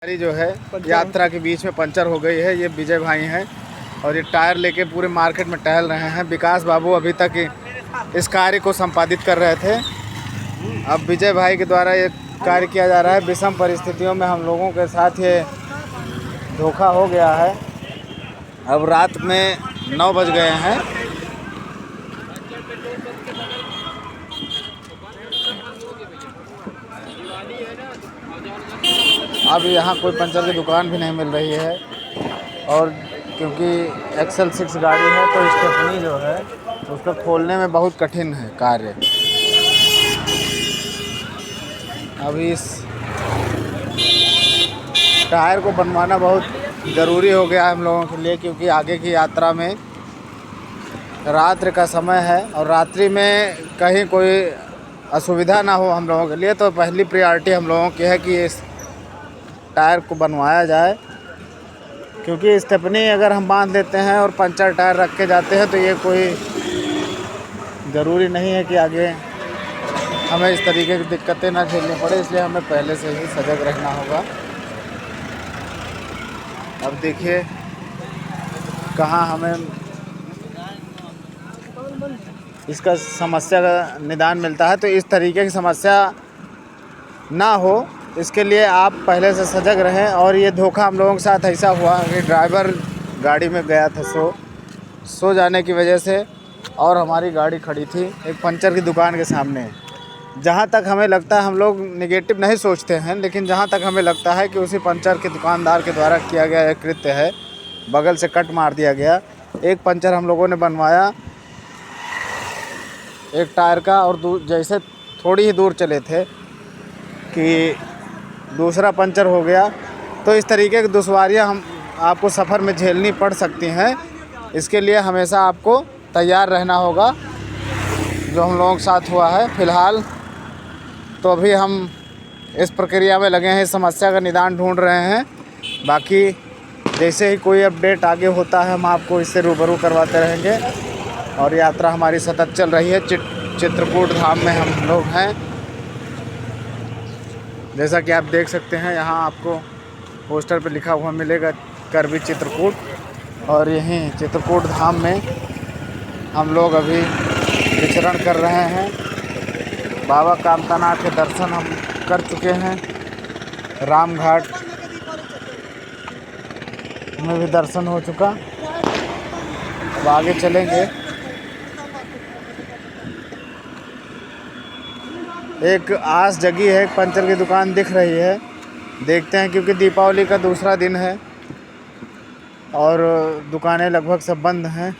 गाड़ी जो है यात्रा के बीच में पंचर हो गई है। ये विजय भाई हैं और ये टायर लेके पूरे मार्केट में टहल रहे हैं। विकास बाबू अभी तक इस कार्य को संपादित कर रहे थे। अब विजय भाई के द्वारा ये कार्य किया जा रहा है। विषम परिस्थितियों में हम लोगों के साथ ये धोखा हो गया है। अब रात में 9 बज गए हैं। अब यहाँ कोई पंचर की दुकान भी नहीं मिल रही है और क्योंकि एक्सल 6 गाड़ी है तो स्टेपनी जो है उसको खोलने में बहुत कठिन है कार्य। अभी इस टायर को बनवाना बहुत ज़रूरी हो गया है हम लोगों के लिए, क्योंकि आगे की यात्रा में रात्रि का समय है और रात्रि में कहीं कोई असुविधा ना हो हम लोगों के लिए, तो पहली प्रायोरिटी हम लोगों की है कि इस टायर को बनवाया जाए। क्योंकि स्टेपनी अगर हम बांध लेते हैं और पंचर टायर रख के जाते हैं तो ये कोई ज़रूरी नहीं है कि आगे हमें इस तरीके की दिक्कतें ना झेलनी पड़े, इसलिए हमें पहले से ही सजग रहना होगा। अब देखिए कहाँ हमें इसका समस्या का निदान मिलता है। तो इस तरीके की समस्या ना हो इसके लिए आप पहले से सजग रहें। और ये धोखा हम लोगों के साथ ऐसा हुआ कि ड्राइवर गाड़ी में गया था सो जाने की वजह से, और हमारी गाड़ी खड़ी थी एक पंचर की दुकान के सामने। जहाँ तक हमें लगता है, हम लोग नेगेटिव नहीं सोचते हैं, लेकिन जहाँ तक हमें लगता है कि उसी पंचर के दुकानदार के द्वारा किया गया एक कृत्य है। बगल से कट मार दिया गया। एक पंचर हम लोगों ने बनवाया एक टायर का, और जैसे थोड़ी ही दूर चले थे कि दूसरा पंचर हो गया। तो इस तरीके की दुश्वारियाँ हम आपको सफ़र में झेलनी पड़ सकती हैं। इसके लिए हमेशा आपको तैयार रहना होगा, जो हम लोगों के साथ हुआ है। फ़िलहाल तो अभी हम इस प्रक्रिया में लगे हैं, इस समस्या का निदान ढूंढ रहे हैं। बाकी जैसे ही कोई अपडेट आगे होता है हम आपको इससे रूबरू करवाते रहेंगे। और यात्रा हमारी सतत चल रही है। चित्रकूट धाम में हम लोग हैं। जैसा कि आप देख सकते हैं, यहाँ आपको पोस्टर पे लिखा हुआ मिलेगा करवी चित्रकूट। और यहीं चित्रकूट धाम में हम लोग अभी विचरण कर रहे हैं। बाबा कामतानाथ के दर्शन हम कर चुके हैं। रामघाट में भी दर्शन हो चुका। अब आगे चलेंगे। एक आस जगी है, एक पंचर की दुकान दिख रही है। देखते हैं, क्योंकि दीपावली का दूसरा दिन है और दुकानें लगभग सब बंद हैं।